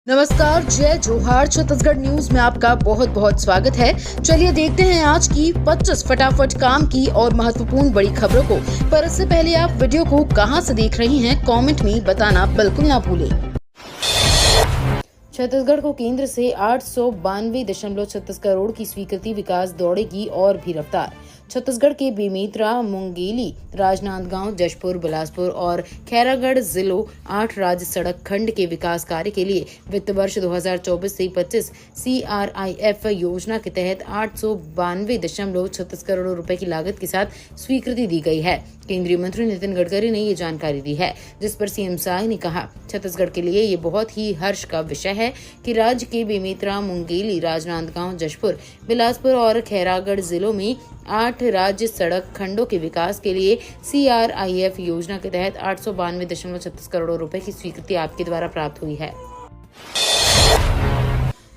नमस्कार, जय जोहार। छत्तीसगढ़ न्यूज में आपका बहुत बहुत स्वागत है। चलिए देखते हैं आज की 25 फटाफट काम की और महत्वपूर्ण बड़ी खबरों को। पर इससे पहले आप वीडियो को कहां से देख रही हैं, कमेंट में बताना बिल्कुल ना भूलें। छत्तीसगढ़ को केंद्र से 892.36 करोड़ की स्वीकृति, विकास दौड़ेगी और भी रफ्तार। छत्तीसगढ़ के बेमेतरा, मुंगेली, राजनांदगांव, जशपुर, बिलासपुर और खैरागढ़ जिलों 8 राज्य सड़क खंड के विकास कार्य के लिए वित्त वर्ष 2024 से 25 CRIF योजना के तहत 892.36 करोड़ रुपए की लागत के साथ स्वीकृति दी गई है। केंद्रीय मंत्री नितिन गडकरी ने ये जानकारी दी है, जिस पर सीएम साय ने कहा, छत्तीसगढ़ के लिए ये बहुत ही हर्ष का विषय है कि राज्य के बेमेतरा, मुंगेली, राजनांदगांव, जशपुर, बिलासपुर और खैरागढ़ जिलों में 8 राज्य सड़क खंडों के विकास के लिए CRIF योजना के तहत 892.36 करोड़ रुपए की स्वीकृति आपके द्वारा प्राप्त हुई है।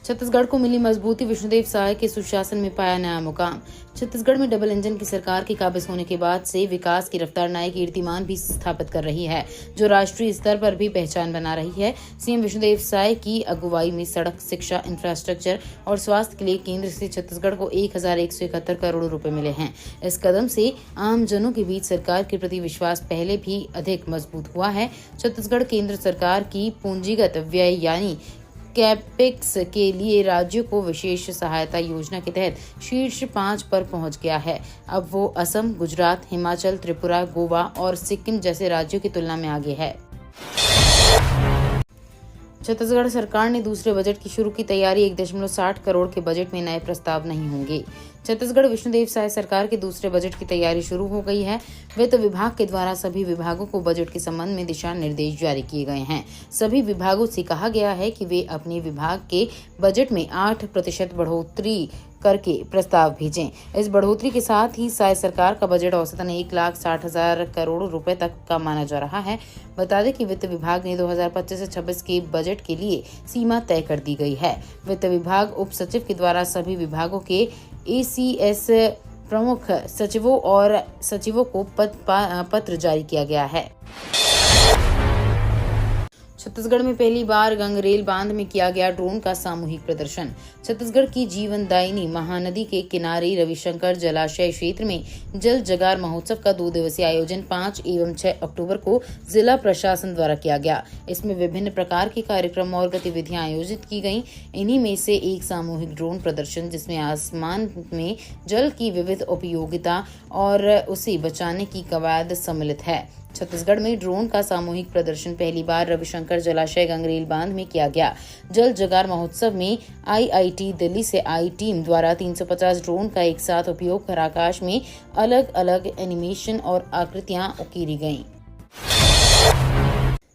छत्तीसगढ़ को मिली मजबूती, विष्णुदेव साय के सुशासन में पाया नया मुकाम। छत्तीसगढ़ में डबल इंजन की सरकार के काबिज होने के बाद से विकास की रफ्तार नए कीर्तिमान भी स्थापित कर रही है, जो राष्ट्रीय स्तर पर भी पहचान बना रही है। सीएम विष्णुदेव साय की अगुवाई में सड़क, शिक्षा, इंफ्रास्ट्रक्चर और स्वास्थ्य के लिए केंद्र से छत्तीसगढ़ को 1171 करोड़ रुपए मिले हैं। इस कदम से आम जनों के बीच सरकार के प्रति विश्वास पहले भी अधिक मजबूत हुआ है। छत्तीसगढ़ केंद्र सरकार की पूंजीगत व्यय यानी कैपेक्स के लिए राज्यों को विशेष सहायता योजना के तहत शीर्ष 5 पर पहुंच गया है। अब वो असम, गुजरात, हिमाचल, त्रिपुरा, गोवा और सिक्किम जैसे राज्यों की तुलना में आगे है। छत्तीसगढ़ सरकार ने दूसरे बजट की शुरू की तैयारी। 1.60 करोड़ के बजट में नए प्रस्ताव नहीं होंगे। छत्तीसगढ़ विष्णुदेव साय सरकार के दूसरे बजट की तैयारी शुरू हो गई है। वित्त विभाग के द्वारा सभी विभागों को बजट के संबंध में दिशा निर्देश जारी किए गए हैं। सभी विभागों से कहा गया है कि वे अपने विभाग के बजट में 8% बढ़ोतरी करके प्रस्ताव भेजें। इस बढ़ोतरी के साथ ही साय सरकार का बजट औसतन 1,60,000 करोड़ रुपए तक का माना जा रहा है। बता दें कि वित्त विभाग ने 2025 से 26 के बजट के लिए सीमा तय कर दी गई है। वित्त विभाग उप सचिव के द्वारा सभी विभागों के ACS प्रमुख सचिवों और सचिवों को पत्र जारी किया गया है। छत्तीसगढ़ में पहली बार गंगरेल बांध में किया गया ड्रोन का सामूहिक प्रदर्शन। छत्तीसगढ़ की जीवनदायिनी महानदी के किनारे रविशंकर जलाशय क्षेत्र में जल जगार महोत्सव का 2 दिवसीय आयोजन 5 एवं 6 अक्टूबर को जिला प्रशासन द्वारा किया गया। इसमें विभिन्न प्रकार के कार्यक्रम और गतिविधियां आयोजित की गईं। इन्हीं में से एक सामूहिक ड्रोन प्रदर्शन, जिसमें आसमान में जल की विविध उपयोगिता और उसे बचाने की कवायद सम्मिलित है। छत्तीसगढ़ में ड्रोन का सामूहिक प्रदर्शन पहली बार रविशंकर जलाशय गंगरेल बांध में किया गया। जल जगार महोत्सव में IIT दिल्ली से आई टीम द्वारा 350 ड्रोन का एक साथ उपयोग कर आकाश में अलग अलग एनिमेशन और आकृतियां उकेरी गईं।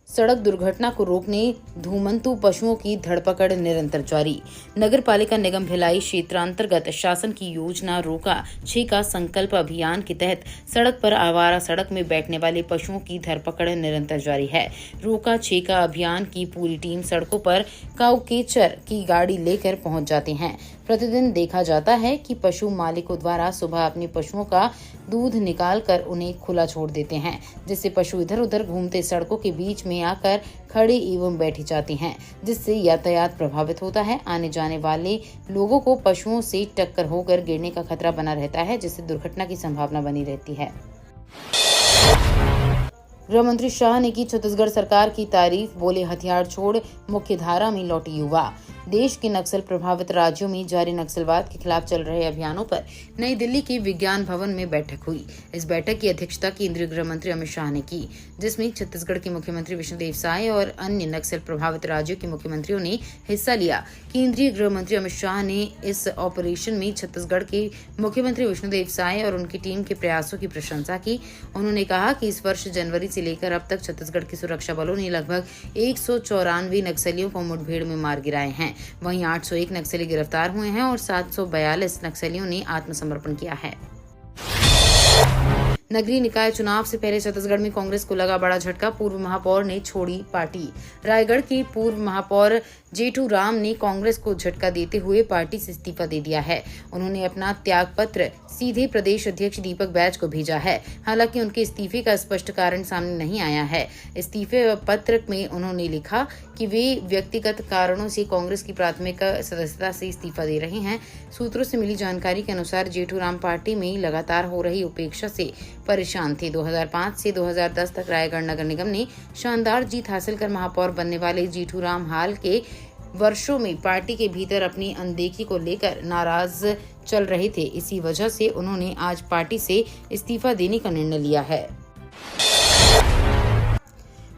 सड़क दुर्घटना को रोकने धूमंतु पशुओं की धरपकड़ निरंतर जारी। नगर पालिका निगम भिलाई क्षेत्रांतर्गत शासन की योजना रोका 6 का संकल्प अभियान के तहत सड़क पर आवारा सड़क में बैठने वाले पशुओं की धरपकड़ निरंतर जारी है। रोका 6 का अभियान की पूरी टीम सड़कों पर काउकेचर की गाड़ी लेकर पहुंच जाते हैं। प्रतिदिन देखा जाता है कि पशु मालिकों द्वारा सुबह अपने पशुओं का दूध निकालकर उन्हें खुला छोड़ देते हैं, जिससे पशु इधर उधर घूमते सड़कों के बीच में आकर खड़े एवं बैठ जाते हैं, जिससे यातायात प्रभावित होता है। आने जाने वाले लोगों को पशुओं से टक्कर होकर गिरने का खतरा बना रहता है, जिससे दुर्घटना की संभावना बनी रहती है। गृह मंत्री शाह ने की छत्तीसगढ़ सरकार की तारीफ, बोले हथियार छोड़ मुख्य धारा में लौटे युवा। देश के नक्सल प्रभावित राज्यों में जारी नक्सलवाद के खिलाफ चल रहे अभियानों पर नई दिल्ली के विज्ञान भवन में बैठक हुई। इस बैठक की अध्यक्षता केंद्रीय गृह मंत्री अमित शाह ने की, जिसमें छत्तीसगढ़ के मुख्यमंत्री विष्णुदेव साय और अन्य नक्सल प्रभावित राज्यों के मुख्यमंत्रियों ने हिस्सा लिया। केंद्रीय गृह मंत्री अमित शाह ने इस ऑपरेशन में छत्तीसगढ़ के मुख्यमंत्री विष्णुदेव साय और उनकी टीम के प्रयासों की प्रशंसा की। उन्होंने कहा कि इस वर्ष जनवरी से लेकर अब तक छत्तीसगढ़ की सुरक्षा बलों ने लगभग 194 नक्सलियों को मुठभेड़ में मार गिराए हैं। वहीं 801 नक्सली गिरफ्तार हुए हैं और 742 नक्सलियों ने आत्मसमर्पण किया है। नगरीय निकाय चुनाव से पहले छत्तीसगढ़ में कांग्रेस को लगा बड़ा झटका। पूर्व महापौर ने छोड़ी पार्टी। रायगढ़ की पूर्व महापौर जेठू राम ने कांग्रेस को झटका देते हुए पार्टी से इस्तीफा दे दिया है। उन्होंने अपना त्याग पत्र सीधे प्रदेश अध्यक्ष दीपक बैज को भेजा है। हालांकि उनके इस्तीफे का स्पष्ट कारण सामने नहीं आया है। इस्तीफे पत्र में उन्होंने लिखा कि वे व्यक्तिगत कारणों से कांग्रेस की प्राथमिक सदस्यता से इस्तीफा दे रहे हैं। सूत्रों से मिली जानकारी के अनुसार जेठू राम पार्टी में लगातार हो रही उपेक्षा से परेशान थे। 2005 से 2010 तक रायगढ़ नगर निगम ने शानदार जीत हासिल कर महापौर बनने वाले जेठू राम हाल के वर्षों में पार्टी के भीतर अपनी अनदेखी को लेकर नाराज चल रहे थे। इसी वजह से उन्होंने आज पार्टी से इस्तीफा देने का निर्णय लिया है।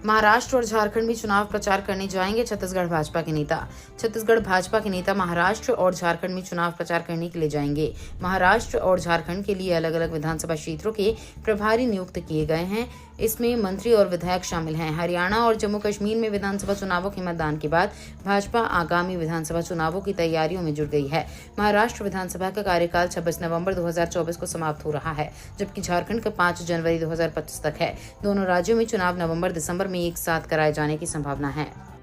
महाराष्ट्र और झारखंड में चुनाव प्रचार करने जाएंगे छत्तीसगढ़ भाजपा के नेता। छत्तीसगढ़ भाजपा के नेता महाराष्ट्र और झारखंड में चुनाव प्रचार करने के लिए जाएंगे। महाराष्ट्र और झारखंड के लिए अलग अलग विधानसभा क्षेत्रों के प्रभारी नियुक्त किए गए हैं। इसमें मंत्री और विधायक शामिल हैं। हरियाणा और जम्मू कश्मीर में विधानसभा चुनावों के मतदान के बाद भाजपा आगामी विधानसभा चुनावों की तैयारियों में जुट गई है। महाराष्ट्र विधानसभा का कार्यकाल 26 नवंबर 2024 को समाप्त हो रहा है, जबकि झारखंड का 5 जनवरी 2025 तक है। दोनों राज्यों में चुनाव नवंबर-दिसंबर में एक साथ कराए जाने की संभावना है।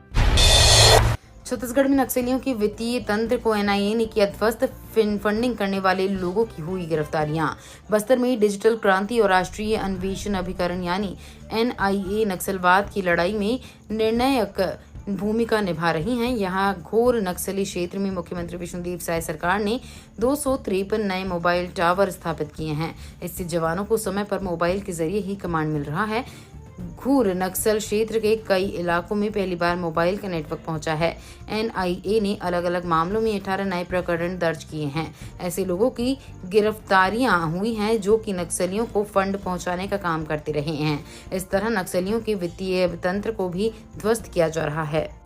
छत्तीसगढ़ में नक्सलियों के वित्तीय तंत्र को एनआईए ने किया ध्वस्त। फंडिंग करने वाले लोगों की हुई गिरफ्तारियां। बस्तर में डिजिटल क्रांति और राष्ट्रीय अन्वेषण अभिकरण यानी एनआईए नक्सलवाद की लड़ाई में निर्णायक भूमिका निभा रही हैं। यहाँ घोर नक्सली क्षेत्र में मुख्यमंत्री विष्णुदेव साय सरकार ने 253 नए मोबाइल टावर स्थापित किए हैं। इससे जवानों को समय पर मोबाइल के जरिए ही कमांड मिल रहा है। घूर नक्सल क्षेत्र के कई इलाकों में पहली बार मोबाइल का नेटवर्क पहुंचा है। एनआईए ने अलग अलग मामलों में 18 नए प्रकरण दर्ज किए हैं। ऐसे लोगों की गिरफ्तारियां हुई हैं जो कि नक्सलियों को फंड पहुंचाने का काम करते रहे हैं। इस तरह नक्सलियों के वित्तीय तंत्र को भी ध्वस्त किया जा रहा है।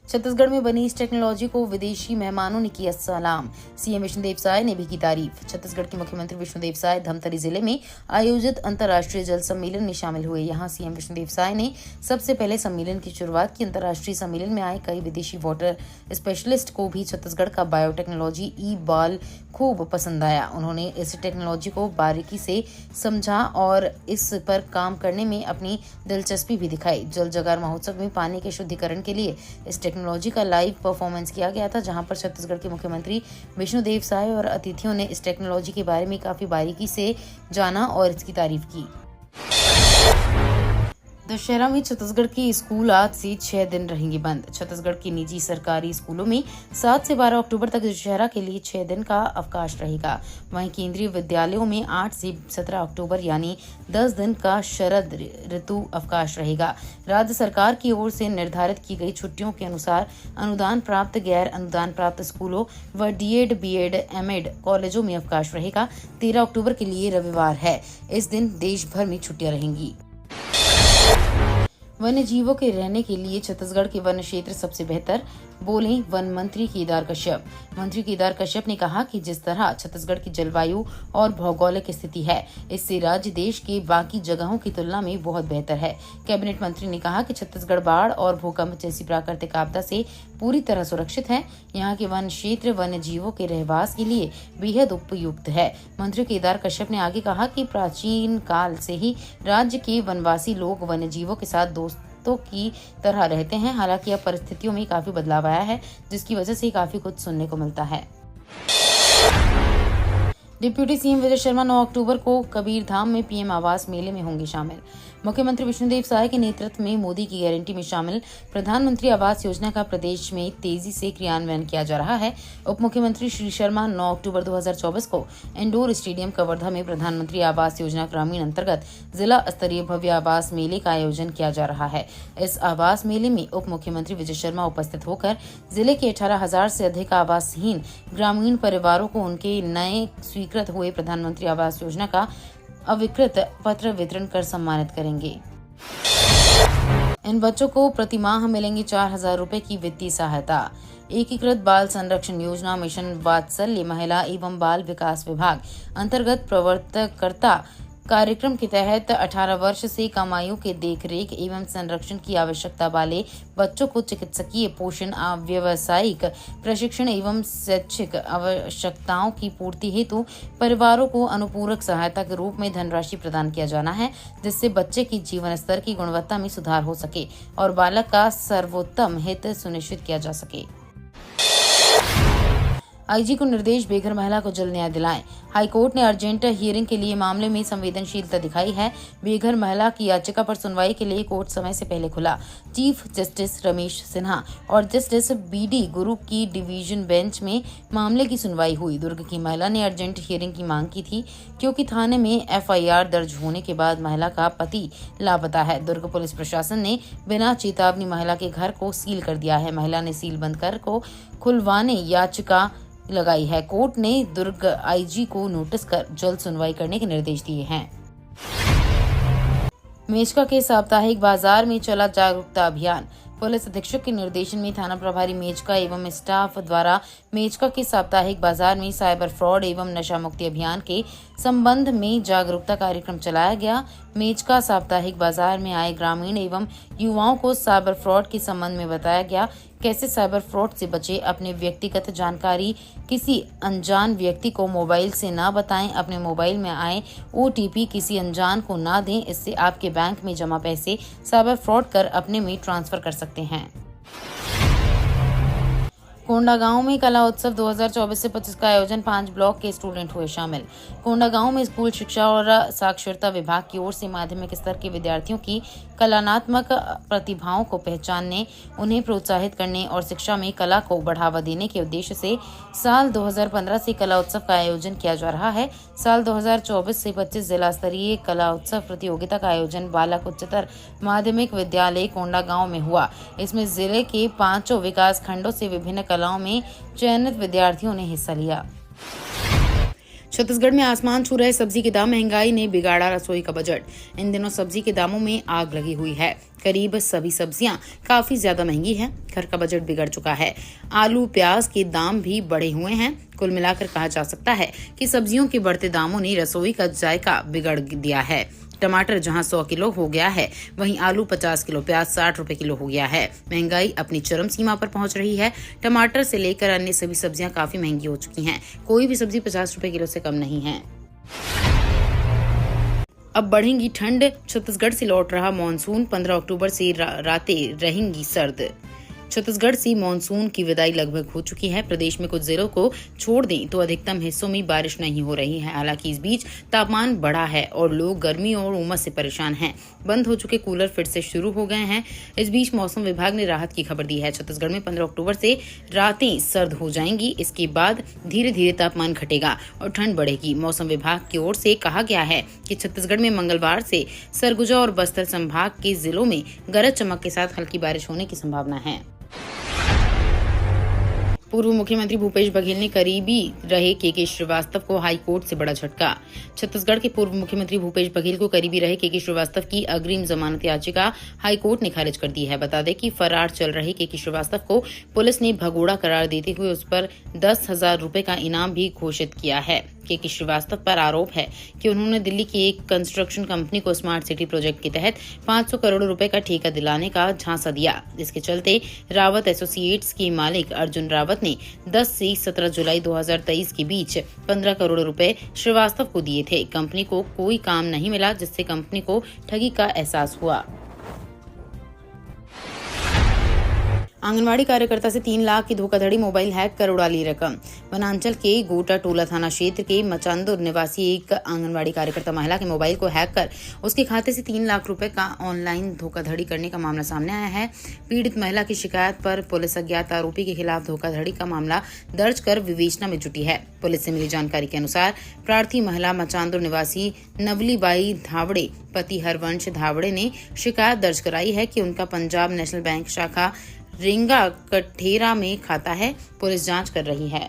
छत्तीसगढ़ में बनी इस टेक्नोलॉजी को विदेशी मेहमानों ने किया सलाम। सीएम विष्णुदेव साय ने भी की तारीफ। छत्तीसगढ़ के मुख्यमंत्री विष्णुदेव साय धमतरी जिले में आयोजित अंतर्राष्ट्रीय जल सम्मेलन में शामिल हुए। यहां सीएम विष्णुदेव साय ने सबसे पहले सम्मेलन की शुरुआत की। अंतर्राष्ट्रीय सम्मेलन में आए कई विदेशी वाटर स्पेशलिस्ट को भी छत्तीसगढ़ का बायोटेक्नोलॉजी ई-बॉल खूब पसंद आया। उन्होंने इस टेक्नोलॉजी को बारीकी से समझा और इस पर काम करने में अपनी दिलचस्पी भी दिखाई। जल जगार महोत्सव में पानी के शुद्धिकरण के लिए इस टेक्नोलॉजी का लाइव परफॉर्मेंस किया गया था, जहां पर छत्तीसगढ़ के मुख्यमंत्री विष्णुदेव साय और अतिथियों ने इस टेक्नोलॉजी के बारे में काफी बारीकी से जाना और इसकी तारीफ की। दशहरा में छत्तीसगढ़ के स्कूल आज से 6 दिन रहेंगे बंद। छत्तीसगढ़ के निजी सरकारी स्कूलों में 7 से 12 अक्टूबर तक दशहरा के लिए 6 दिन का अवकाश रहेगा। वहीं केंद्रीय विद्यालयों में 8 से 17 अक्टूबर यानी 10 दिन का शरद ऋतु अवकाश रहेगा। राज्य सरकार की ओर से निर्धारित की गई छुट्टियों के अनुसार अनुदान प्राप्त, गैर अनुदान प्राप्त स्कूलों व डीएड, बीएड, एमएड कॉलेजों में अवकाश रहेगा। 13 अक्टूबर के लिए रविवार है। इस दिन देश भर में छुट्टियां रहेंगी। वन्य जीवों के रहने के लिए छत्तीसगढ़ के वन क्षेत्र सबसे बेहतर, बोले वन मंत्री केदार कश्यप। मंत्री केदार कश्यप ने कहा कि जिस तरह छत्तीसगढ़ की जलवायु और भौगोलिक स्थिति है, इससे राज्य देश के बाकी जगहों की तुलना में बहुत बेहतर है। कैबिनेट मंत्री ने कहा कि छत्तीसगढ़ बाढ़ और भूकंप जैसी प्राकृतिक आपदा से पूरी तरह सुरक्षित है। यहाँ के वन क्षेत्र वन्य जीवों के रहवास के लिए बेहद उपयुक्त है। मंत्री केदार कश्यप ने आगे कहा कि प्राचीन काल से ही राज्य के वनवासी लोग वन्य जीवों के साथ दोस्तों की तरह रहते हैं। हालांकि अब परिस्थितियों में काफी बदलाव आया है, जिसकी वजह से काफी कुछ सुनने को मिलता है। डिप्यूटी सीएम विजय शर्मा 9 अक्टूबर को कबीरधाम में पीएम आवास मेले में होंगे शामिल। मुख्यमंत्री विष्णुदेव साय के नेतृत्व में मोदी की गारंटी में शामिल प्रधानमंत्री आवास योजना का प्रदेश में तेजी से क्रियान्वयन किया जा रहा है। उप मुख्यमंत्री श्री शर्मा 9 अक्टूबर 2024 को इंडोर स्टेडियम कवर्धा में प्रधानमंत्री आवास योजना ग्रामीण अंतर्गत जिला स्तरीय भव्य आवास मेले का आयोजन किया जा रहा है। इस आवास मेले में उप मुख्यमंत्री विजय शर्मा उपस्थित होकर जिले के 18,000 से अधिक आवासहीन ग्रामीण परिवारों को उनके नए स्वीकृत हुए प्रधानमंत्री आवास योजना का अविकृत पत्र वितरण कर सम्मानित करेंगे। इन बच्चों को प्रतिमाह मिलेंगे 4,000 रुपए की वित्तीय सहायता। एकीकृत बाल संरक्षण योजना मिशन वात्सल्य महिला एवं बाल विकास विभाग अंतर्गत प्रवर्तकर्ता कार्यक्रम के तहत 18 वर्ष से कम आयु के देखरेख एवं संरक्षण की आवश्यकता वाले बच्चों को चिकित्सकीय पोषण, व्यावसायिक प्रशिक्षण एवं शैक्षिक आवश्यकताओं की पूर्ति हेतु परिवारों को अनुपूरक सहायता के रूप में धनराशि प्रदान किया जाना है, जिससे बच्चे की जीवन स्तर की गुणवत्ता में सुधार हो सके और बालक का सर्वोत्तम हित सुनिश्चित किया जा सके। आईजी को निर्देश, बेघर महिला को जल्द न्याय दिलाएं। हाईकोर्ट ने अर्जेंट हियरिंग के लिए मामले में संवेदनशीलता दिखाई है। बेघर महिला की याचिका पर सुनवाई के लिए कोर्ट समय से पहले खुला। चीफ जस्टिस रमेश सिन्हा और जस्टिस बीडी गुरु की डिवीजन बेंच में मामले की सुनवाई हुई। दुर्ग की महिला ने अर्जेंट हियरिंग की मांग की थी, क्योंकि थाने में एफआईआर दर्ज होने के बाद महिला का पति लापता है। दुर्ग पुलिस प्रशासन ने बिना चेतावनी महिला के घर को सील कर दिया है। महिला ने सील बंद कर को खुलवाने याचिका लगाई है। कोर्ट ने दुर्ग आईजी को नोटिस कर जल्द सुनवाई करने के निर्देश दिए हैं। मेचका के साप्ताहिक बाजार में चला जागरूकता अभियान। पुलिस अधीक्षक के निर्देशन में थाना प्रभारी मेचका एवं स्टाफ द्वारा मेचका के साप्ताहिक बाजार में साइबर फ्रॉड एवं नशा मुक्ति अभियान के संबंध में जागरूकता कार्यक्रम चलाया गया। मेचका साप्ताहिक बाजार में आए ग्रामीण एवं युवाओं को साइबर फ्रॉड के संबंध में बताया गया, कैसे साइबर फ्रॉड से बचे, अपने व्यक्तिगत जानकारी किसी अनजान व्यक्ति को मोबाइल से ना बताएं, अपने मोबाइल में आए ओटीपी किसी अनजान को ना दें, इससे आपके बैंक में जमा पैसे साइबर फ्रॉड कर अपने में ट्रांसफर कर सकते हैं। कोंडागांव में कला उत्सव 2024 से 25 का आयोजन, 5 ब्लॉक के स्टूडेंट हुए शामिल। कोंडागांव में स्कूल शिक्षा और साक्षरता विभाग की ओर से माध्यमिक स्तर के विद्यार्थियों की कलात्मक प्रतिभाओं को पहचानने, उन्हें प्रोत्साहित करने और शिक्षा में कला को बढ़ावा देने के उद्देश्य से साल 2015 से कला उत्सव का आयोजन किया जा रहा है। साल 2024 से 25 जिला स्तरीय कला उत्सव प्रतियोगिता का आयोजन बालक उच्चतर माध्यमिक विद्यालय कोंडागांव में हुआ। इसमें जिले के 5 विकास खंडों से विभिन्न कलाओं में चयनित विद्यार्थियों ने हिस्सा लिया। छत्तीसगढ़ में आसमान छू रहे सब्जी के दाम, महंगाई ने बिगाड़ा रसोई का बजट। इन दिनों सब्जी के दामों में आग लगी हुई है। करीब सभी सब्जियां काफी ज्यादा महंगी हैं। घर का बजट बिगड़ चुका है। आलू, प्याज के दाम भी बढ़े हुए हैं। कुल मिलाकर कहा जा सकता है कि सब्जियों के बढ़ते दामों ने रसोई का जायका बिगड़ दिया है। टमाटर जहां 100 किलो हो गया है, वहीं आलू 50 किलो, प्याज 60 रुपए किलो हो गया है। महंगाई अपनी चरम सीमा पर पहुंच रही है। टमाटर से लेकर अन्य सभी सब्जियां काफी महंगी हो चुकी हैं। कोई भी सब्जी 50 रुपए किलो से कम नहीं है। अब बढ़ेगी ठंड। छत्तीसगढ़ से लौट रहा मानसून। 15 अक्टूबर से रातें रहेंगी सर्द। छत्तीसगढ़ से मानसून की विदाई लगभग हो चुकी है। प्रदेश में कुछ जिलों को छोड़ दें तो अधिकतम हिस्सों में बारिश नहीं हो रही है। हालांकि इस बीच तापमान बढ़ा है और लोग गर्मी और उमस से परेशान हैं। बंद हो चुके कूलर फिर से शुरू हो गए हैं। इस बीच मौसम विभाग ने राहत की खबर दी है। छत्तीसगढ़ में 15 अक्टूबर से रातें सर्द हो जाएंगी। इसके बाद धीरे धीरे तापमान घटेगा और ठंड बढ़ेगी। मौसम विभाग की ओर से कहा गया है कि छत्तीसगढ़ में मंगलवार से सरगुजा और बस्तर संभाग के जिलों में गरज चमक के साथ हल्की बारिश होने की संभावना है। पूर्व मुख्यमंत्री भूपेश बघेल ने करीबी रहे के श्रीवास्तव को हाईकोर्ट से बड़ा झटका। छत्तीसगढ़ के पूर्व मुख्यमंत्री भूपेश बघेल को करीबी रहे के श्रीवास्तव की अग्रिम जमानत याचिका हाईकोर्ट ने खारिज कर दी है। बता दें कि फरार चल रहे के श्रीवास्तव को पुलिस ने भगोड़ा करार देते हुए उस पर 10,000 रुपए का इनाम भी घोषित किया है। के श्रीवास्तव पर आरोप है कि उन्होंने दिल्ली की एक कंस्ट्रक्शन कंपनी को स्मार्ट सिटी प्रोजेक्ट के तहत 500 करोड़ रुपए का ठेका दिलाने का झांसा दिया। इसके चलते रावत एसोसिएट्स के मालिक अर्जुन रावत ने 10 से 17 जुलाई 2023 के बीच 15 करोड़ रुपए श्रीवास्तव को दिए थे। कंपनी को कोई काम नहीं मिला, जिससे कंपनी को ठगी का एहसास हुआ। आंगनवाड़ी कार्यकर्ता से 3 लाख की धोखाधड़ी, मोबाइल हैक कर उड़ा ली रकम। वनांचल के गोटा टोला थाना क्षेत्र के मचांदुर निवासी एक आंगनवाड़ी कार्यकर्ता महिला के मोबाइल को हैक कर उसके खाते से 3 लाख रुपए का ऑनलाइन धोखाधड़ी करने का मामला सामने आया है। पीड़ित महिला की शिकायत पर पुलिस अज्ञात आरोपी के खिलाफ धोखाधड़ी का मामला दर्ज कर विवेचना में जुटी है। पुलिस से मिली जानकारी के अनुसार प्रार्थी महिला मचांदुर निवासी नवलीबाई धावड़े पति हरवंश धावड़े ने शिकायत दर्ज कराई है कि उनका पंजाब नेशनल बैंक शाखा रिंगा कठेरा में खाता है। पुलिस जांच कर रही है।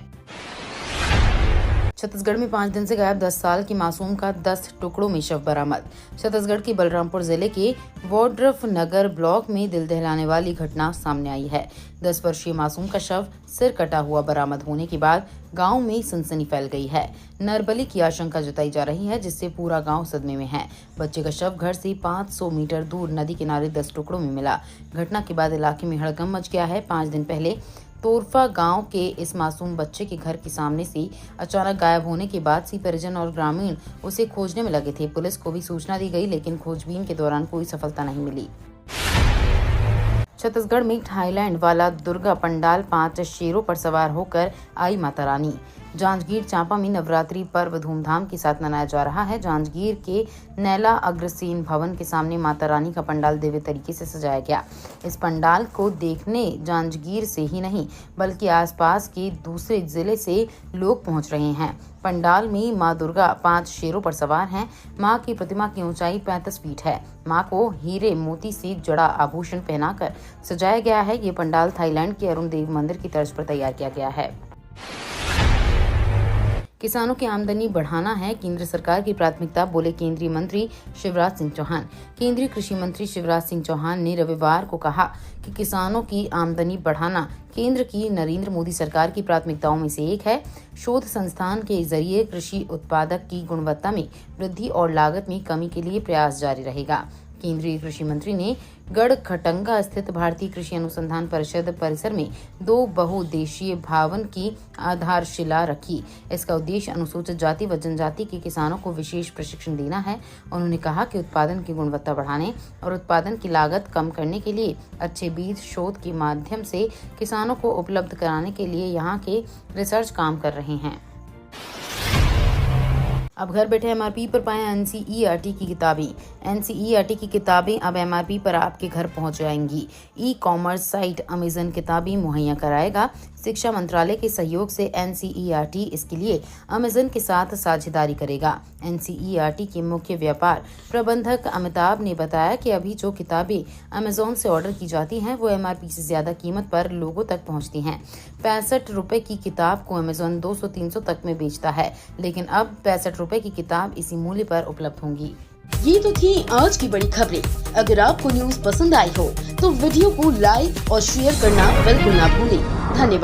छत्तीसगढ़ में 5 दिन से गायब 10 साल की मासूम का 10 टुकड़ों में शव बरामद। छत्तीसगढ़ के बलरामपुर जिले के वोड्रफ नगर ब्लॉक में दिल दहलाने वाली घटना सामने आई है। 10 वर्षीय मासूम का शव सिर कटा हुआ बरामद होने के बाद गांव में सनसनी फैल गई है। नरबली की आशंका जताई जा रही है, जिससे पूरा गांव सदमे में है। बच्चे का शव घर से 500 मीटर दूर नदी किनारे 10 टुकड़ों में मिला। घटना के बाद इलाके में हड़कंप मच गया है। 5 दिन पहले तोरफा गांव के इस मासूम बच्चे के घर के सामने से अचानक गायब होने के बाद से परिजन और ग्रामीण उसे खोजने में लगे थे। पुलिस को भी सूचना दी गई, लेकिन खोजबीन के दौरान कोई सफलता नहीं मिली। छत्तीसगढ़ में थाईलैंड वाला दुर्गा पंडाल 5 शेरों पर सवार होकर आई माता रानी। जांजगीर चांपा में नवरात्रि पर्व धूमधाम के साथ मनाया जा रहा है। जांजगीर के नैला अग्रसेन भवन के सामने माता रानी का पंडाल दिव्य तरीके से सजाया गया। इस पंडाल को देखने जांजगीर से ही नहीं बल्कि आसपास के दूसरे जिले से लोग पहुंच रहे हैं। पंडाल में मां दुर्गा 5 शेरों पर सवार हैं। मां की प्रतिमा की ऊंचाई 35 फीट है। मां को हीरे मोती से जड़ा आभूषण पहनाकर सजाया गया है। ये पंडाल थाईलैंड के अरुण देव मंदिर की तर्ज पर तैयार किया गया है। किसानों की आमदनी बढ़ाना है केंद्र सरकार की प्राथमिकता, बोले केंद्रीय मंत्री शिवराज सिंह चौहान। केंद्रीय कृषि मंत्री शिवराज सिंह चौहान ने रविवार को कहा कि किसानों की आमदनी बढ़ाना केंद्र की नरेंद्र मोदी सरकार की प्राथमिकताओं में से एक है। शोध संस्थान के जरिए कृषि उत्पादक की गुणवत्ता में वृद्धि और लागत में कमी के लिए प्रयास जारी रहेगा। केंद्रीय कृषि मंत्री ने गढ़खटंगा स्थित भारतीय कृषि अनुसंधान परिषद परिसर में 2 बहुउद्देशीय भवन की आधारशिला रखी। इसका उद्देश्य अनुसूचित जाति व जनजाति के किसानों को विशेष प्रशिक्षण देना है। उन्होंने कहा कि उत्पादन की गुणवत्ता बढ़ाने और उत्पादन की लागत कम करने के लिए अच्छे बीज शोध के माध्यम से किसानों को उपलब्ध कराने के लिए यहाँ के रिसर्च काम कर रहे हैं। अब घर बैठे एमआरपी पर पाएं एनसीईआरटी की किताबें। एनसीईआरटी की किताबें अब एमआरपी पर आपके घर पहुंच जाएंगी। ई-कॉमर्स साइट अमेजन किताबें मुहैया कराएगा। शिक्षा मंत्रालय के सहयोग से एनसीईआरटी इसके लिए अमेजन के साथ साझेदारी करेगा। एनसीईआरटी के मुख्य व्यापार प्रबंधक अमिताभ ने बताया कि अभी जो किताबें अमेजोन से ऑर्डर की जाती हैं वो एमआरपी से ज्यादा कीमत पर लोगों तक पहुंचती हैं। 65 रुपए की किताब को अमेजोन 200-300 तक में बेचता है, लेकिन अब 65 रुपए की किताब इसी मूल्य पर उपलब्ध होंगी। ये तो थी आज की बड़ी खबरें। अगर आपको न्यूज पसंद आई हो तो वीडियो को लाइक और शेयर करना बिल्कुल ना भूलें। धन्यवाद।